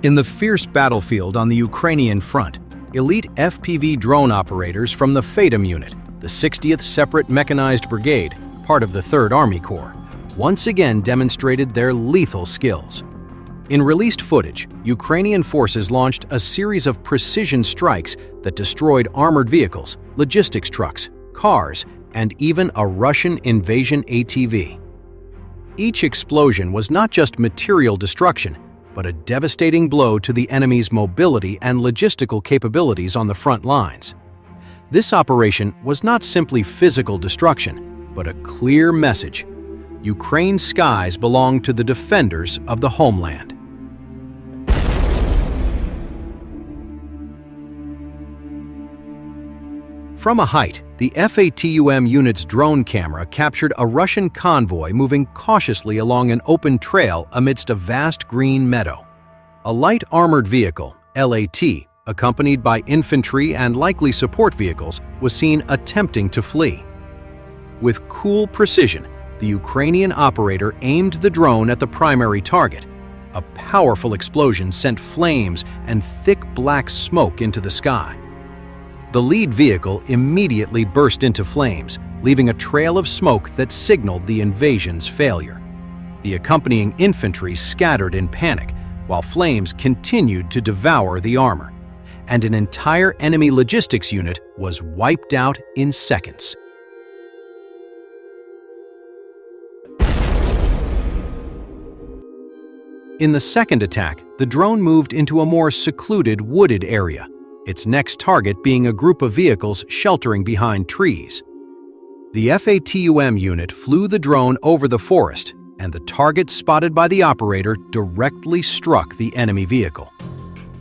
In the fierce battlefield on the Ukrainian front, elite FPV drone operators from the FATUM Unit, the 60th Separate Mechanized Brigade, part of the 3rd Army Corps, once again demonstrated their lethal skills. In released footage, Ukrainian forces launched a series of precision strikes that destroyed armored vehicles, logistics trucks, cars, and even a Russian invasion ATV. Each explosion was not just material destruction, but a devastating blow to the enemy's mobility and logistical capabilities on the front lines. This operation was not simply physical destruction, but a clear message: Ukraine's skies belong to the defenders of the homeland. From a height, the FATUM Unit's drone camera captured a Russian convoy moving cautiously along an open trail amidst a vast green meadow. A light armored vehicle, LAT, accompanied by infantry and likely support vehicles, was seen attempting to flee. With cool precision, the Ukrainian operator aimed the drone at the primary target. A powerful explosion sent flames and thick black smoke into the sky. The lead vehicle immediately burst into flames, leaving a trail of smoke that signaled the invasion's failure. The accompanying infantry scattered in panic, while flames continued to devour the armor, and an entire enemy logistics unit was wiped out in seconds. In the second attack, the drone moved into a more secluded, wooded area, its next target being a group of vehicles sheltering behind trees. The FATUM unit flew the drone over the forest, and the target spotted by the operator directly struck the enemy vehicle.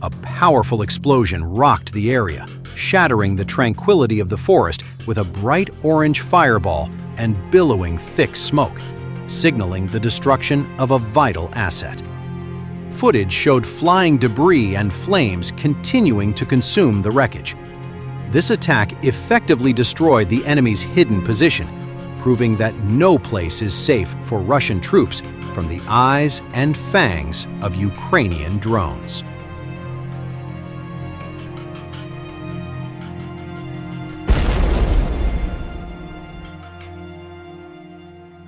A powerful explosion rocked the area, shattering the tranquility of the forest with a bright orange fireball and billowing thick smoke, signaling the destruction of a vital asset. Footage showed flying debris and flames continuing to consume the wreckage. This attack effectively destroyed the enemy's hidden position, proving that no place is safe for Russian troops from the eyes and fangs of Ukrainian drones.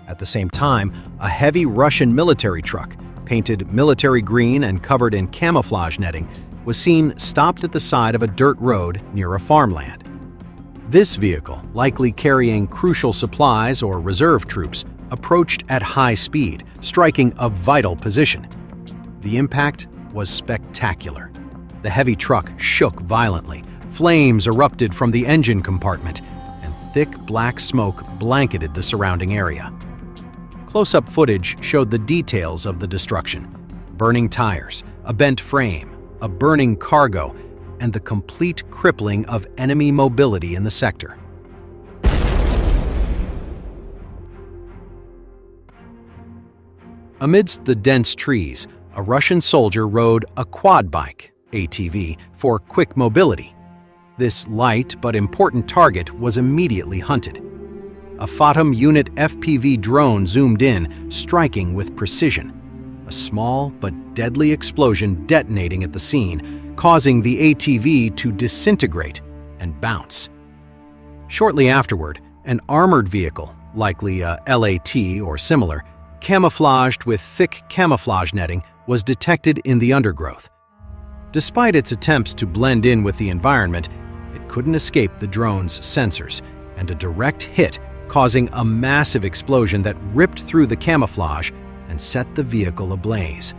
At the same time, a heavy Russian military truck, painted military green and covered in camouflage netting, was seen stopped at the side of a dirt road near a farmland. This vehicle, likely carrying crucial supplies or reserve troops, approached at high speed, striking a vital position. The impact was spectacular. The heavy truck shook violently, flames erupted from the engine compartment, and thick black smoke blanketed the surrounding area. Close-up footage showed the details of the destruction: burning tires, a bent frame, a burning cargo, and the complete crippling of enemy mobility in the sector. Amidst the dense trees, a Russian soldier rode a quad bike, ATV, for quick mobility. This light but important target was immediately hunted. A FATUM Unit FPV drone zoomed in, striking with precision. A small but deadly explosion detonating at the scene, causing the ATV to disintegrate and bounce. Shortly afterward, an armored vehicle, likely a LAT or similar, camouflaged with thick camouflage netting, was detected in the undergrowth. Despite its attempts to blend in with the environment, it couldn't escape the drone's sensors, and a direct hit causing a massive explosion that ripped through the camouflage and set the vehicle ablaze.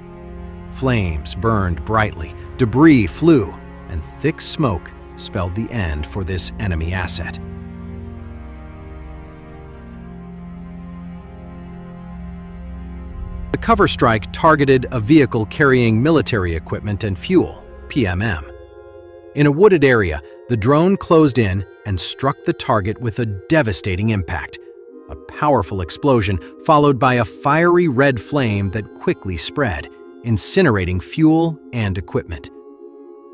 Flames burned brightly, debris flew, and thick smoke spelled the end for this enemy asset. The cover strike targeted a vehicle carrying military equipment and fuel, PMM. In a wooded area, the drone closed in and struck the target with a devastating impact. A powerful explosion followed by a fiery red flame that quickly spread, incinerating fuel and equipment.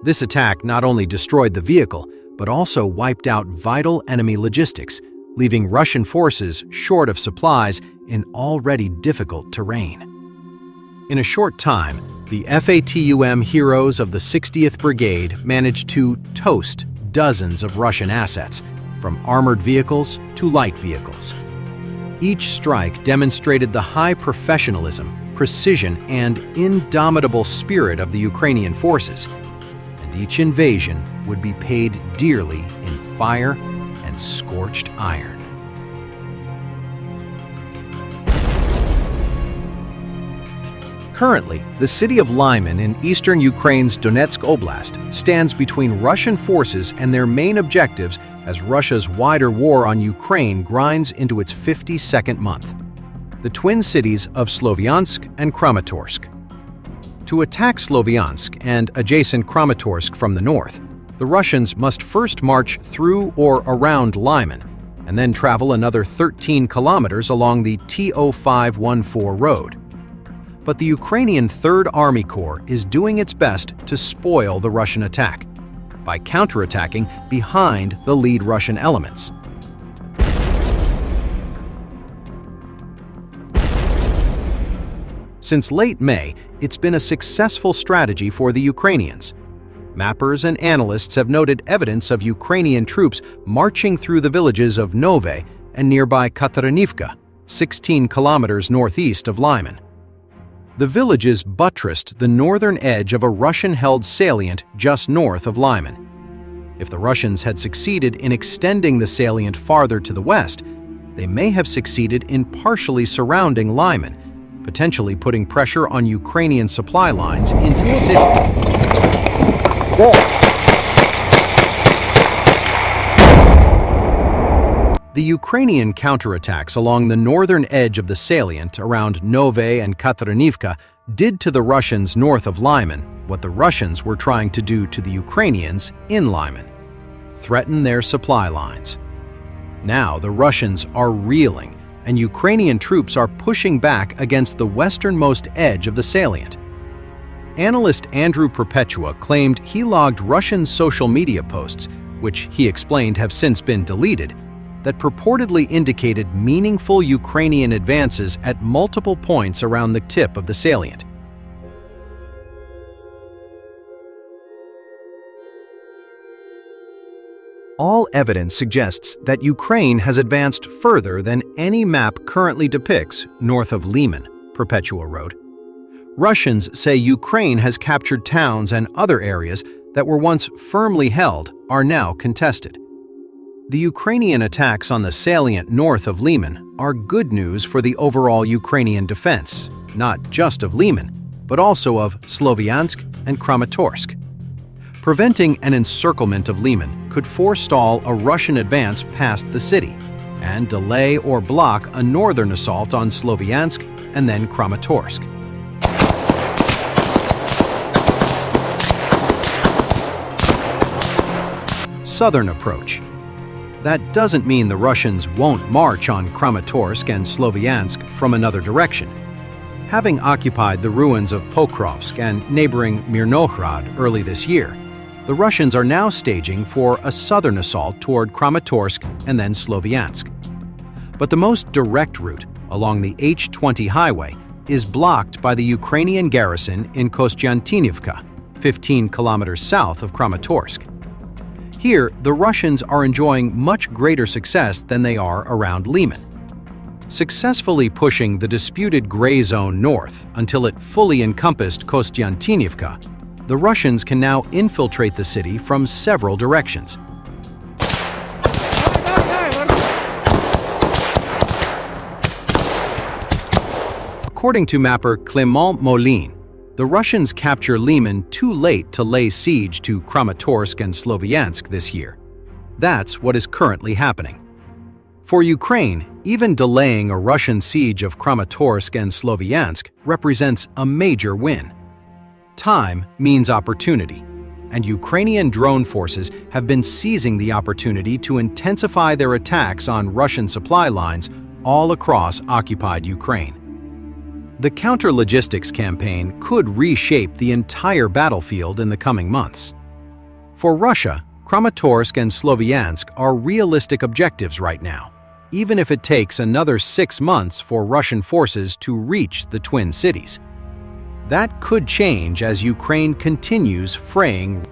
This attack not only destroyed the vehicle, but also wiped out vital enemy logistics, leaving Russian forces short of supplies in already difficult terrain. In a short time, The FATUM heroes of the 60th Brigade managed to toast dozens of Russian assets, from armored vehicles to light vehicles. Each strike demonstrated the high professionalism, precision, and indomitable spirit of the Ukrainian forces, and each invasion would be paid dearly in fire and scorched iron. Currently, the city of Lyman in eastern Ukraine's Donetsk Oblast stands between Russian forces and their main objectives as Russia's wider war on Ukraine grinds into its 52nd month. The twin cities of Sloviansk and Kramatorsk. To attack Sloviansk and adjacent Kramatorsk from the north, the Russians must first march through or around Lyman, and then travel another 13 kilometers along the T-0514 road. But the Ukrainian Third Army Corps is doing its best to spoil the Russian attack by counterattacking behind the lead Russian elements. Since late May, it's been a successful strategy for the Ukrainians. Mappers and analysts have noted evidence of Ukrainian troops marching through the villages of Nove and nearby Katarinivka, 16 kilometers northeast of Lyman. The villages buttressed the northern edge of a Russian-held salient just north of Lyman. If the Russians had succeeded in extending the salient farther to the west, they may have succeeded in partially surrounding Lyman, potentially putting pressure on Ukrainian supply lines into the city. The Ukrainian counterattacks along the northern edge of the salient around Nove and Katarinivka did to the Russians north of Lyman what the Russians were trying to do to the Ukrainians in Lyman: threaten their supply lines. Now the Russians are reeling, and Ukrainian troops are pushing back against the westernmost edge of the salient. Analyst Andrew Perpetua claimed he logged Russian social media posts, which he explained have since been deleted, that purportedly indicated meaningful Ukrainian advances at multiple points around the tip of the salient. All evidence suggests that Ukraine has advanced further than any map currently depicts north of Lyman, Perpetua wrote. Russians say Ukraine has captured towns and other areas that were once firmly held are now contested. The Ukrainian attacks on the salient north of Lyman are good news for the overall Ukrainian defense, not just of Lyman, but also of Sloviansk and Kramatorsk. Preventing an encirclement of Lyman could forestall a Russian advance past the city and delay or block a northern assault on Sloviansk and then Kramatorsk. Southern approach. That doesn't mean the Russians won't march on Kramatorsk and Sloviansk from another direction. Having occupied the ruins of Pokrovsk and neighboring Mirnohrad early this year, the Russians are now staging for a southern assault toward Kramatorsk and then Sloviansk. But the most direct route along the H-20 highway is blocked by the Ukrainian garrison in Kostyantinivka, 15 kilometers south of Kramatorsk. Here, the Russians are enjoying much greater success than they are around Lyman. Successfully pushing the disputed gray zone north until it fully encompassed Kostyantinivka, the Russians can now infiltrate the city from several directions. According to mapper Clément Moline, the Russians capture Lyman too late to lay siege to Kramatorsk and Sloviansk this year. That's what is currently happening. For Ukraine, even delaying a Russian siege of Kramatorsk and Sloviansk represents a major win. Time means opportunity, and Ukrainian drone forces have been seizing the opportunity to intensify their attacks on Russian supply lines all across occupied Ukraine. The counter-logistics campaign could reshape the entire battlefield in the coming months. For Russia, Kramatorsk and Sloviansk are realistic objectives right now, even if it takes another 6 months for Russian forces to reach the twin cities. That could change as Ukraine continues fraying